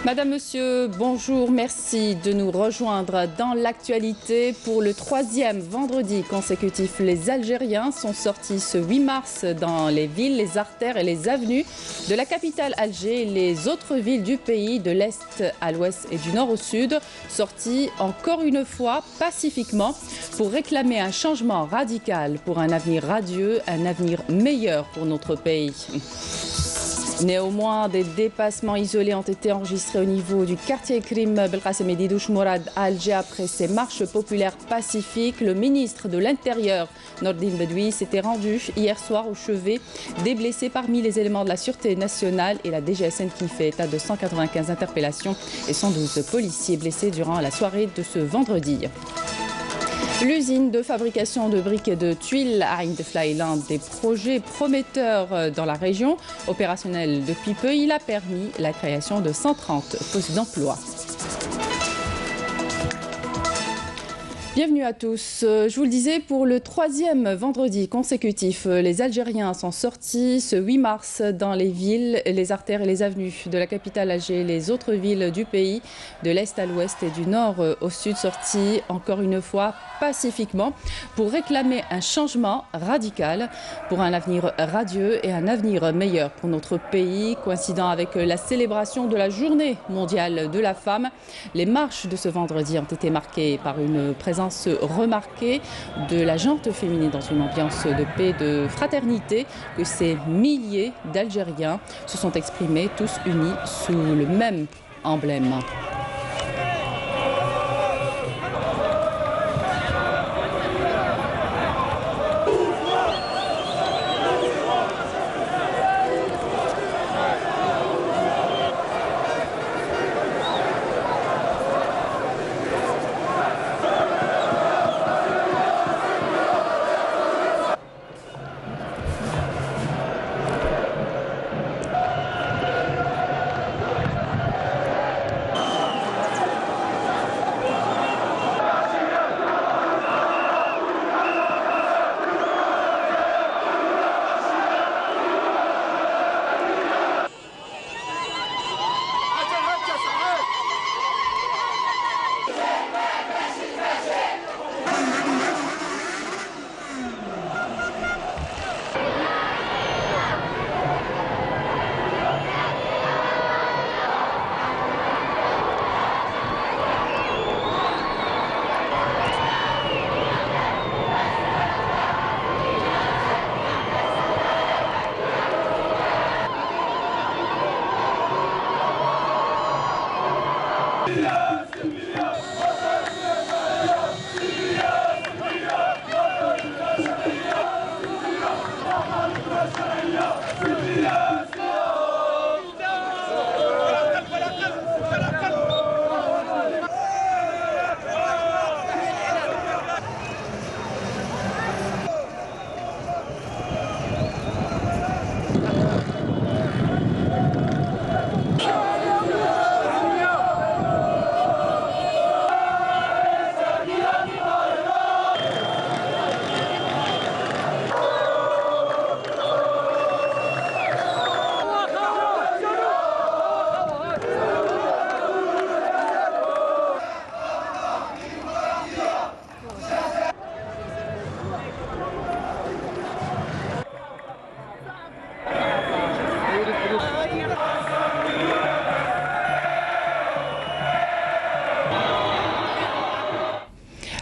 Madame, Monsieur, bonjour, merci de nous rejoindre dans l'actualité. Pour le 3e vendredi consécutif, les Algériens sont sortis ce 8 mars dans les villes, les artères et les avenues de la capitale Alger et les autres villes du pays, de l'Est à l'Ouest et du Nord au Sud, sortis encore une fois pacifiquement pour réclamer un changement radical pour un avenir radieux, un avenir meilleur pour notre pays. Néanmoins, des dépassements isolés ont été enregistrés au niveau du quartier Krim Belkacem et Didouche Mourad à Alger après ces marches populaires pacifiques. Le ministre de l'Intérieur, Nordine Bedoui, s'était rendu hier soir au chevet des blessés parmi les éléments de la Sûreté nationale et la DGSN qui fait état de 195 interpellations et 112 policiers blessés durant la soirée de ce vendredi. L'usine de fabrication de briques et de tuiles à Ain Defla est l'un des projets prometteurs dans la région. Opérationnel depuis peu, il a permis la création de 130 postes d'emploi. Bienvenue à tous. Je vous le disais, pour le 3e vendredi consécutif, les Algériens sont sortis ce 8 mars dans les villes, les artères et les avenues de la capitale Alger et les autres villes du pays, de l'Est à l'Ouest et du Nord au Sud, sortis encore une fois pacifiquement pour réclamer un changement radical pour un avenir radieux et un avenir meilleur pour notre pays. Coïncidant avec la célébration de la Journée mondiale de la femme, les marches de ce vendredi ont été marquées par une présence remarquée de la gente féminine dans une ambiance de paix, de fraternité, que ces milliers d'Algériens se sont exprimés tous unis sous le même emblème.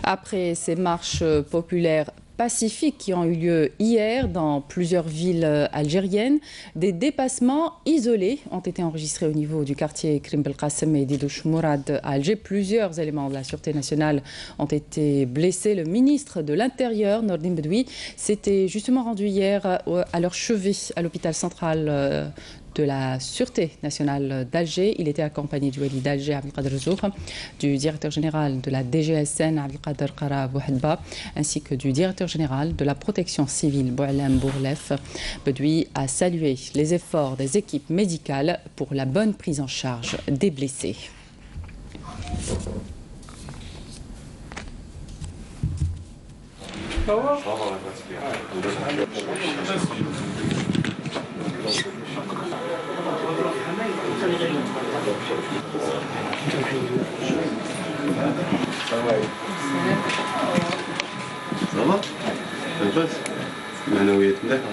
Après ces marches populaires pacifiques qui ont eu lieu hier dans plusieurs villes algériennes, des dépassements isolés ont été enregistrés au niveau du quartier Krim Belkacem et Didouche Mourad à Alger. Plusieurs éléments de la Sûreté nationale ont été blessés. Le ministre de l'Intérieur, Nordine Bedoui, s'était justement rendu hier à leur chevet à l'hôpital central de la Sûreté nationale d'Alger. Il était accompagné du wali d'Alger, Abdelkader Zouk, du directeur général de la DGSN, Abdelkader Kara Bouhedba, ainsi que du directeur général de la protection civile, Boualem Bourlef. Bedoui a salué les efforts des équipes médicales pour la bonne prise en charge des blessés. Ça va? لاباس؟ المعنويات مليحة.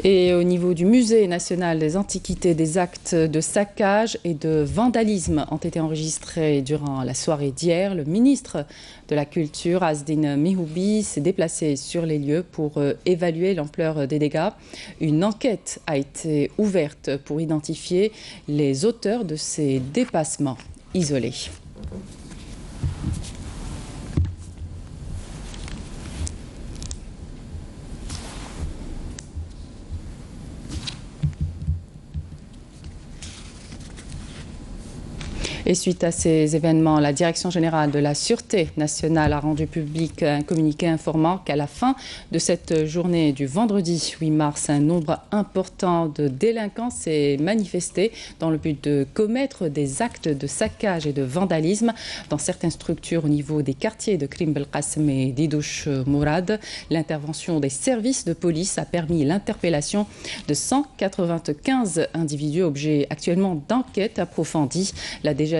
Et au niveau du Musée national des antiquités, des actes de saccage et de vandalisme ont été enregistrés durant la soirée d'hier. Le ministre de la Culture, Azdine Mihoubi, s'est déplacé sur les lieux pour évaluer l'ampleur des dégâts. Une enquête a été ouverte pour identifier les auteurs de ces dépassements isolés. Et suite à ces événements, la Direction générale de la Sûreté nationale a rendu public un communiqué informant qu'à la fin de cette journée du vendredi 8 mars, un nombre important de délinquants s'est manifesté dans le but de commettre des actes de saccage et de vandalisme dans certaines structures au niveau des quartiers de Krim Belkacem et d'Idouche Mourad. L'intervention des services de police a permis l'interpellation de 195 individus, objets actuellement d'enquête approfondie. La DGSN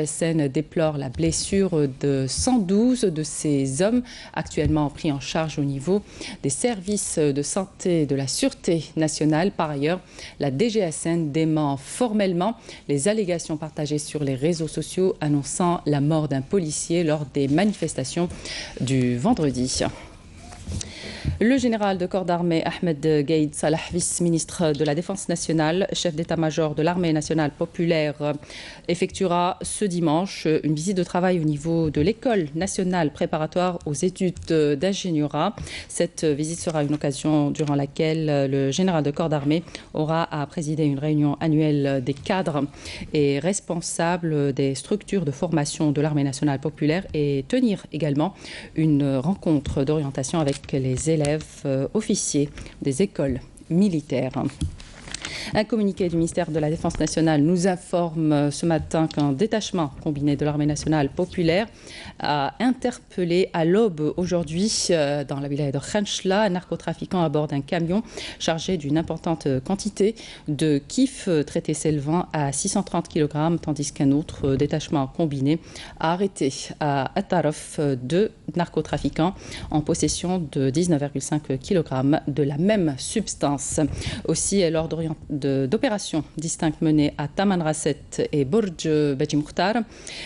déplore la blessure de 112 de ces hommes actuellement pris en charge au niveau des services de santé de la Sûreté nationale. Par ailleurs, la DGSN dément formellement les allégations partagées sur les réseaux sociaux annonçant la mort d'un policier lors des manifestations du vendredi. Le général de corps d'armée Ahmed Gaïd Salah, vice-ministre de la Défense nationale, chef d'état-major de l'armée nationale populaire, effectuera ce dimanche une visite de travail au niveau de l'école nationale préparatoire aux études d'ingénierat. Cette visite sera une occasion durant laquelle le général de corps d'armée aura à présider une réunion annuelle des cadres et responsables des structures de formation de l'armée nationale populaire et tenir également une rencontre d'orientation avec les élèves officiers des écoles militaires. Un communiqué du ministère de la Défense nationale nous informe ce matin qu'un détachement combiné de l'armée nationale populaire a interpellé à l'aube aujourd'hui dans la wilaya de Khanchla un narcotrafiquant à bord d'un camion chargé d'une importante quantité de kif traité s'élevant à 630 kg, tandis qu'un autre détachement combiné a arrêté à Ataraf deux narcotrafiquants en possession de 19,5 kg de la même substance. Aussi, lors d'opérations distinctes menées à Tamanrasset et Bourj Baji Mukhtar,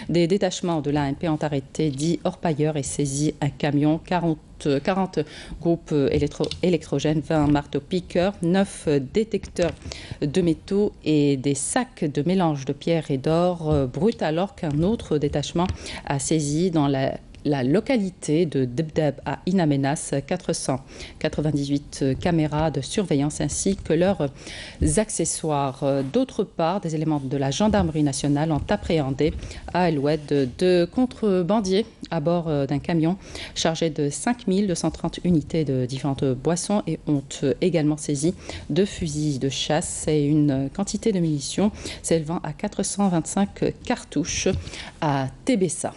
des détachements de l'ANP ont arrêté 10 orpailleurs et saisi un camion, 40 groupes électrogènes, 20 marteaux-piqueurs, 9 détecteurs de métaux et des sacs de mélange de pierre et d'or brut, alors qu'un autre détachement a saisi dans la localité de Debdeb à Inamenas 498 caméras de surveillance ainsi que leurs accessoires. D'autre part, des éléments de la gendarmerie nationale ont appréhendé à El Oued deux contrebandiers à bord d'un camion chargé de 5230 unités de différentes boissons et ont également saisi 2 fusils de chasse et une quantité de munitions s'élevant à 425 cartouches à Tébessa.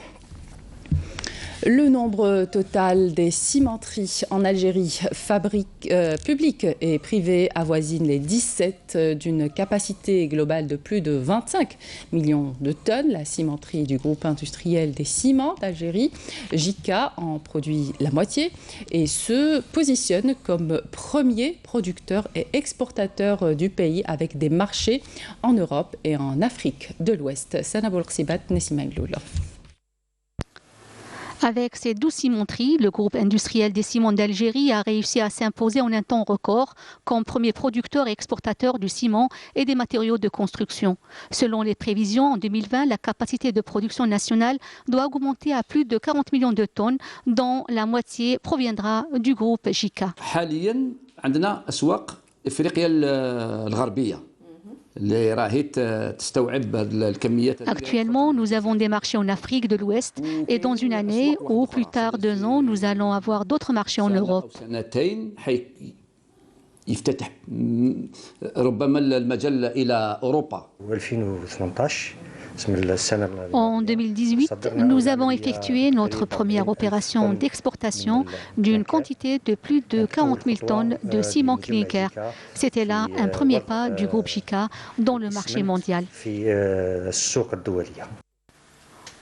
Le nombre total des cimenteries en Algérie, publiques et privées, avoisine les 17 d'une capacité globale de plus de 25 millions de tonnes. La cimenterie du groupe industriel des ciments d'Algérie, JICA, en produit la moitié et se positionne comme premier producteur et exportateur du pays avec des marchés en Europe et en Afrique de l'Ouest. Sanaboul Ksibat, Nessima Mloula. Avec ces 12 cimenteries, le groupe industriel des ciments d'Algérie a réussi à s'imposer en un temps record comme premier producteur et exportateur du ciment et des matériaux de construction. Selon les prévisions, en 2020, la capacité de production nationale doit augmenter à plus de 40 millions de tonnes, dont la moitié proviendra du groupe JICA. Actuellement, nous avons des marchés en Afrique de l'Ouest et dans une année ou plus tard 2 ans, nous allons avoir d'autres marchés en Europe. يفتتح ربما المجال إلى أوروبا. 2018 En 2018, nous avons effectué notre première opération d'exportation d'une quantité de plus de 40 000 tonnes de ciment clinker. C'était là un premier pas du groupe JICA dans le marché mondial.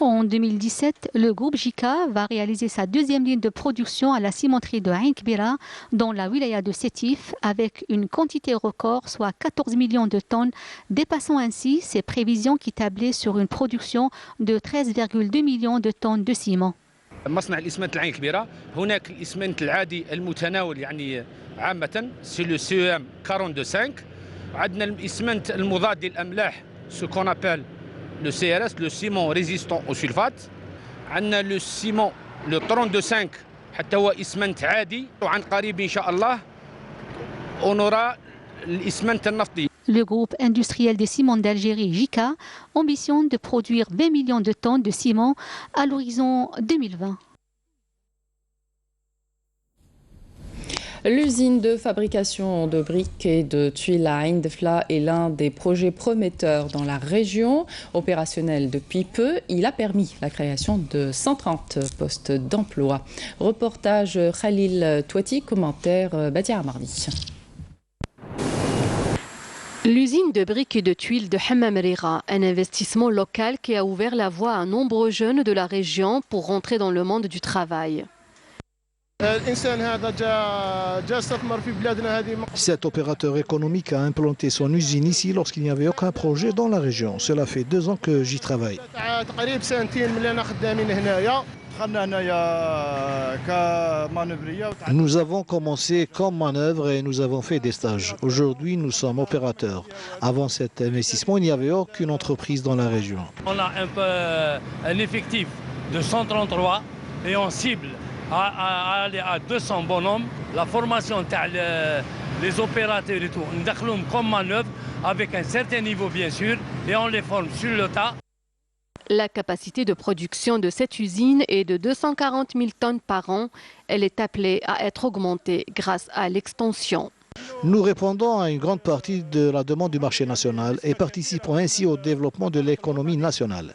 En 2017, le groupe JICA va réaliser sa deuxième ligne de production à la cimenterie de Ain Kbira dans la wilaya de Sétif avec une quantité record, soit 14 millions de tonnes, dépassant ainsi ses prévisions qui tablaient sur une production de 13,2 millions de tonnes de ciment. مصنع الإسمنت العين كبيرة هناك الإسمنت العادي المتناول يعني عامة سي لو سي ام 42.5 عندنا الإسمنت المضاد للأملاح ce qu'on appelle le CRS, le ciment résistant au sulfate. عندنا le ciment le 32.5 حتى هو إسمنت عادي وعن قريب إن شاء الله on aura الإسمنت النفطي. Le groupe industriel des ciments d'Algérie, JICA, ambitionne de produire 20 millions de tonnes de ciment à l'horizon 2020. L'usine de fabrication de briques et de tuiles à Ain Dfla est l'un des projets prometteurs dans la région. Opérationnel depuis peu, il a permis la création de 130 postes d'emploi. Reportage Khalil Touati, commentaire Badia Amardi. L'usine de briques et de tuiles de Hammam Rira, un investissement local qui a ouvert la voie à nombreux jeunes de la région pour rentrer dans le monde du travail. Cet opérateur économique a implanté son usine ici lorsqu'il n'y avait aucun projet dans la région. Cela fait 2 ans que j'y travaille. Nous avons commencé comme manœuvre et nous avons fait des stages. Aujourd'hui, nous sommes opérateurs. Avant cet investissement, il n'y avait aucune entreprise dans la région. On a un effectif de 133 et on cible à aller à 200 bonhommes. La formation les opérateurs et tout, nous comme manœuvre avec un certain niveau bien sûr et on les forme sur le tas. La capacité de production de cette usine est de 240 000 tonnes par an. Elle est appelée à être augmentée grâce à l'extension. Nous répondons à une grande partie de la demande du marché national et participons ainsi au développement de l'économie nationale.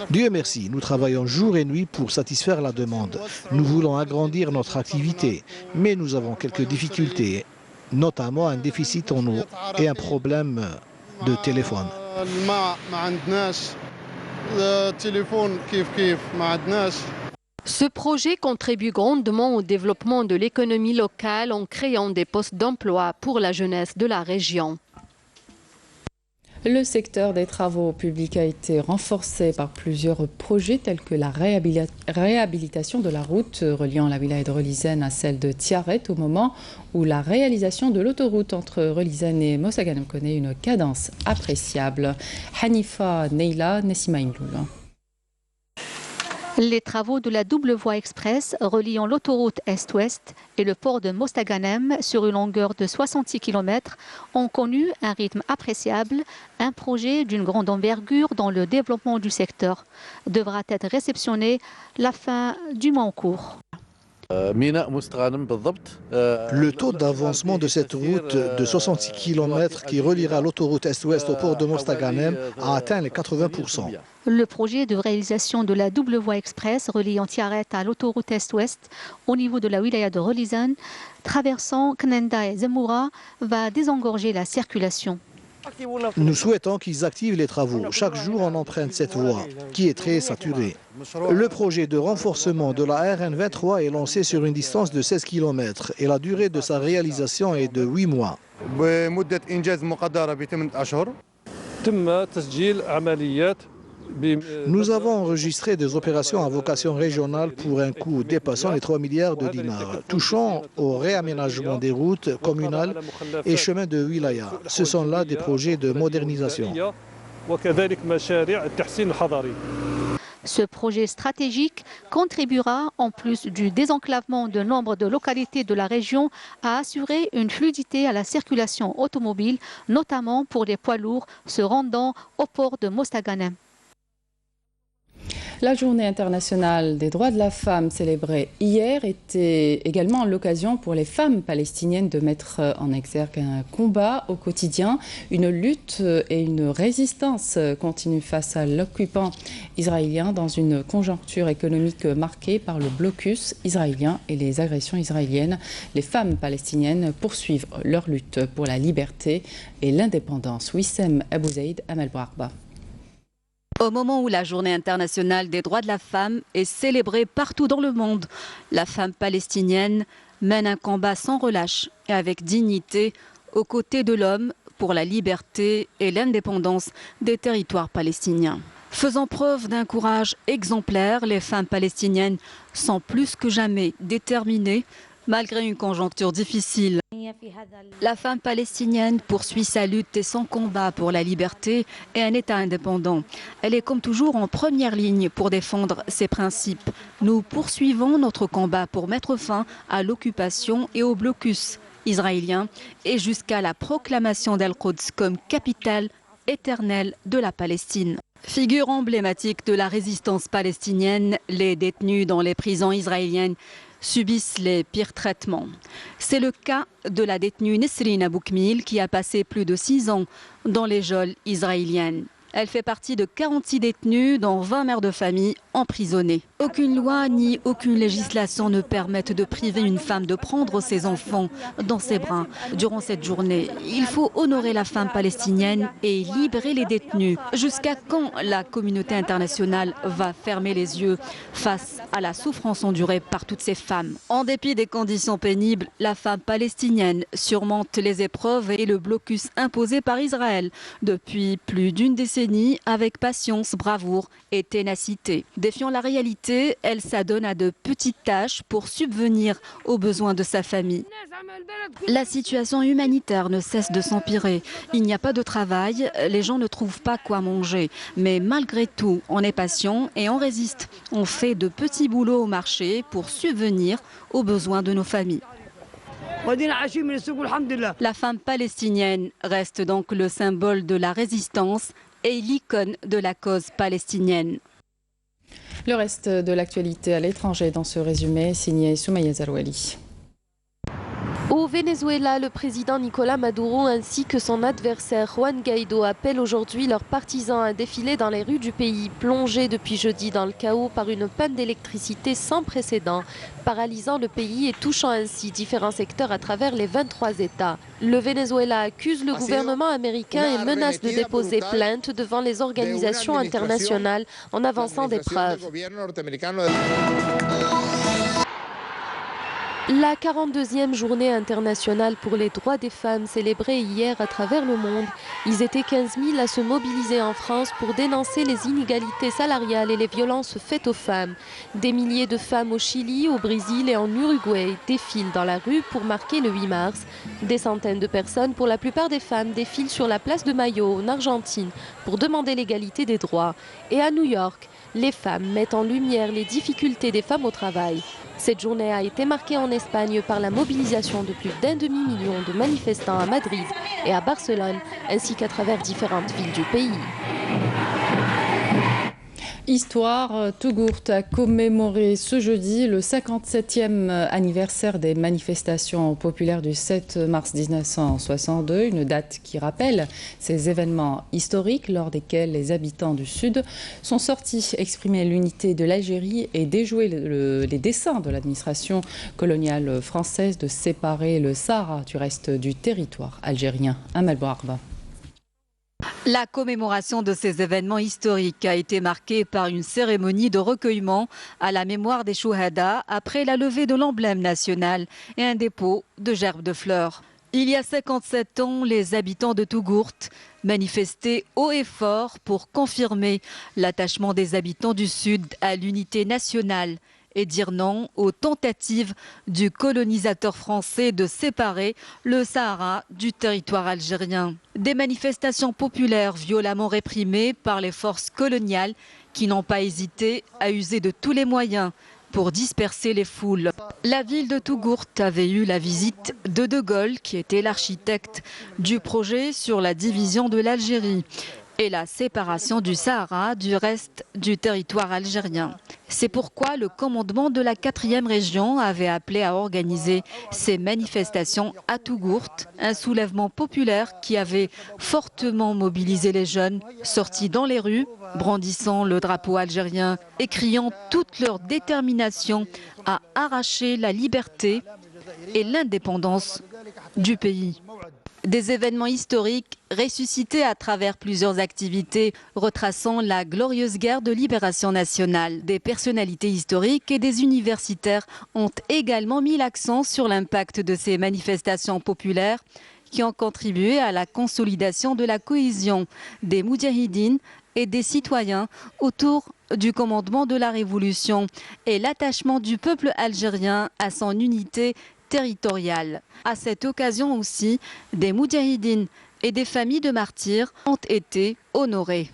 Dieu merci, nous travaillons jour et nuit pour satisfaire la demande. Nous voulons agrandir notre activité, mais nous avons quelques difficultés, notamment un déficit en eau et un problème de téléphone. Ce projet contribue grandement au développement de l'économie locale en créant des postes d'emploi pour la jeunesse de la région. Le secteur des travaux publics a été renforcé par plusieurs projets tels que la réhabilitation de la route reliant la wilaya de Relizane à celle de Tiaret au moment où la réalisation de l'autoroute entre Relizane et Mostaganem connaît une cadence appréciable. Hanifa Neila Nessimaïmloul. Les travaux de la double voie express reliant l'autoroute Est-Ouest et le port de Mostaganem sur une longueur de 66 km ont connu un rythme appréciable. Un projet d'une grande envergure dans le développement du secteur devra être réceptionné la fin du mois en cours. Le taux d'avancement de cette route de 66 km qui reliera l'autoroute Est-Ouest au port de Mostaganem a atteint les 80%. Le projet de réalisation de la double voie express reliant Tiaret à l'autoroute Est-Ouest au niveau de la wilaya de Relizane, traversant Knenda et Zemmoura, va désengorger la circulation. Nous souhaitons qu'ils activent les travaux. Chaque jour, on emprunte cette voie, qui est très saturée. Le projet de renforcement de la RN23 est lancé sur une distance de 16 km et la durée de sa réalisation est de 8 mois. Nous avons enregistré des opérations à vocation régionale pour un coût dépassant les 3 milliards de dinars, touchant au réaménagement des routes communales et chemins de wilaya. Ce sont là des projets de modernisation. Ce projet stratégique contribuera, en plus du désenclavement de nombre de localités de la région, à assurer une fluidité à la circulation automobile, notamment pour les poids lourds se rendant au port de Mostaganem. La journée internationale des droits de la femme célébrée hier était également l'occasion pour les femmes palestiniennes de mettre en exergue un combat au quotidien. Une lutte et une résistance continuent face à l'occupant israélien dans une conjoncture économique marquée par le blocus israélien et les agressions israéliennes. Les femmes palestiniennes poursuivent leur lutte pour la liberté et l'indépendance. Wissem Abouzaïd, Amal Bouarba. Au moment où la journée internationale des droits de la femme est célébrée partout dans le monde, la femme palestinienne mène un combat sans relâche et avec dignité aux côtés de l'homme pour la liberté et l'indépendance des territoires palestiniens. Faisant preuve d'un courage exemplaire, les femmes palestiniennes sont plus que jamais déterminées malgré une conjoncture difficile. La femme palestinienne poursuit sa lutte et son combat pour la liberté et un État indépendant. Elle est comme toujours en première ligne pour défendre ses principes. Nous poursuivons notre combat pour mettre fin à l'occupation et au blocus israélien et jusqu'à la proclamation d'Al-Quds comme capitale éternelle de la Palestine. Figure emblématique de la résistance palestinienne, les détenus dans les prisons israéliennes subissent les pires traitements. C'est le cas de la détenue Nesrine Aboukmil qui a passé plus de 6 ans dans les geôles israéliennes. Elle fait partie de 46 détenus, dont 20 mères de famille emprisonnées. Aucune loi ni aucune législation ne permettent de priver une femme de prendre ses enfants dans ses bras durant cette journée. Il faut honorer la femme palestinienne et libérer les détenus. Jusqu'à quand la communauté internationale va fermer les yeux face à la souffrance endurée par toutes ces femmes? En dépit des conditions pénibles, la femme palestinienne surmonte les épreuves et le blocus imposé par Israël depuis plus d'une décennie avec patience, bravoure et ténacité. Défiant la réalité, elle s'adonne à de petites tâches pour subvenir aux besoins de sa famille. La situation humanitaire ne cesse de s'empirer. Il n'y a pas de travail, les gens ne trouvent pas quoi manger. Mais malgré tout, on est patient et on résiste. On fait de petits boulots au marché pour subvenir aux besoins de nos familles. La femme palestinienne reste donc le symbole de la résistance et l'icône de la cause palestinienne. Le reste de l'actualité à l'étranger dans ce résumé signé Soumaya Zarouali. Au Venezuela, le président Nicolás Maduro ainsi que son adversaire Juan Guaidó appellent aujourd'hui leurs partisans à défiler dans les rues du pays, plongés depuis jeudi dans le chaos par une panne d'électricité sans précédent, paralysant le pays et touchant ainsi différents secteurs à travers les 23 États. Le Venezuela accuse le gouvernement américain et menace de déposer plainte devant les organisations internationales en avançant des preuves. La 42e journée internationale pour les droits des femmes célébrée hier à travers le monde. Ils étaient 15 000 à se mobiliser en France pour dénoncer les inégalités salariales et les violences faites aux femmes. Des milliers de femmes au Chili, au Brésil et en Uruguay défilent dans la rue pour marquer le 8 mars. Des centaines de personnes, pour la plupart des femmes, défilent sur la place de Mayo en Argentine pour demander l'égalité des droits. Et à New York, les femmes mettent en lumière les difficultés des femmes au travail. Cette journée a été marquée en Espagne par la mobilisation de plus d'1,5 million de manifestants à Madrid et à Barcelone, ainsi qu'à travers différentes villes du pays. Histoire, Tougourt a commémoré ce jeudi le 57e anniversaire des manifestations populaires du 7 mars 1962, une date qui rappelle ces événements historiques lors desquels les habitants du Sud sont sortis exprimer l'unité de l'Algérie et déjouer les desseins de l'administration coloniale française de séparer le Sahara du reste du territoire algérien. Amal Bouarba. La commémoration de ces événements historiques a été marquée par une cérémonie de recueillement à la mémoire des Chouhada après la levée de l'emblème national et un dépôt de gerbes de fleurs. Il y a 57 ans, les habitants de Tougourt manifestaient haut et fort pour confirmer l'attachement des habitants du Sud à l'unité nationale et dire non aux tentatives du colonisateur français de séparer le Sahara du territoire algérien. Des manifestations populaires violemment réprimées par les forces coloniales qui n'ont pas hésité à user de tous les moyens pour disperser les foules. La ville de Tougourt avait eu la visite de De Gaulle, qui était l'architecte du projet sur la division de l'Algérie. et la séparation du Sahara du reste du territoire algérien. C'est pourquoi le commandement de la 4e région avait appelé à organiser ces manifestations à Tougourt, un soulèvement populaire qui avait fortement mobilisé les jeunes, sortis dans les rues, brandissant le drapeau algérien et criant toute leur détermination à arracher la liberté et l'indépendance du pays. Des événements historiques ressuscités à travers plusieurs activités retraçant la glorieuse guerre de libération nationale. Des personnalités historiques et des universitaires ont également mis l'accent sur l'impact de ces manifestations populaires qui ont contribué à la consolidation de la cohésion des moudjahidines et des citoyens autour du commandement de la révolution et l'attachement du peuple algérien à son unité territoriale. À cette occasion aussi, des moudjahidines et des familles de martyrs ont été honorées.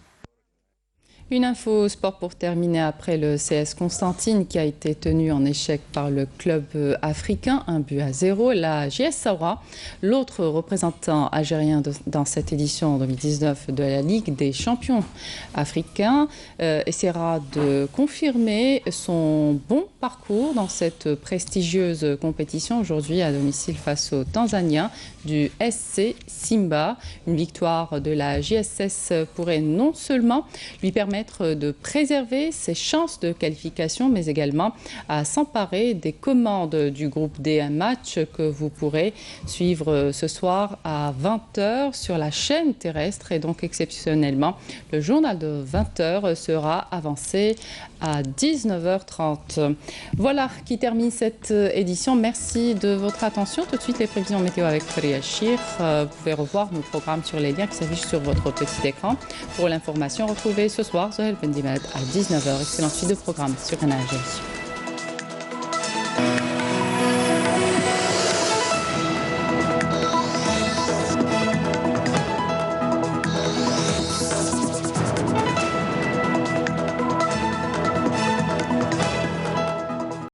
Une info sport pour terminer après le CS Constantine qui a été tenu en échec par le club africain, 1-0. La JS Saoura, l'autre représentant algérien dans cette édition 2019 de la Ligue des champions africains, essaiera de confirmer son bon parcours dans cette prestigieuse compétition aujourd'hui à domicile face aux Tanzaniens du SC Simba. Une victoire de la JSS pourrait non seulement lui permettre de préserver ses chances de qualification, mais également à s'emparer des commandes du groupe D, un match que vous pourrez suivre ce soir à 20h sur la chaîne terrestre. Et donc exceptionnellement, le journal de 20h sera avancé à 19h30. Voilà qui termine cette édition. Merci de votre attention. Tout de suite, les prévisions météo avec Faria Chir. Vous pouvez revoir nos programmes sur les liens qui s'affichent sur votre petit écran. Pour l'information, retrouvez ce soir Zohel Bendimad à 19h. Excellente suite de programme sur Canal Algérie.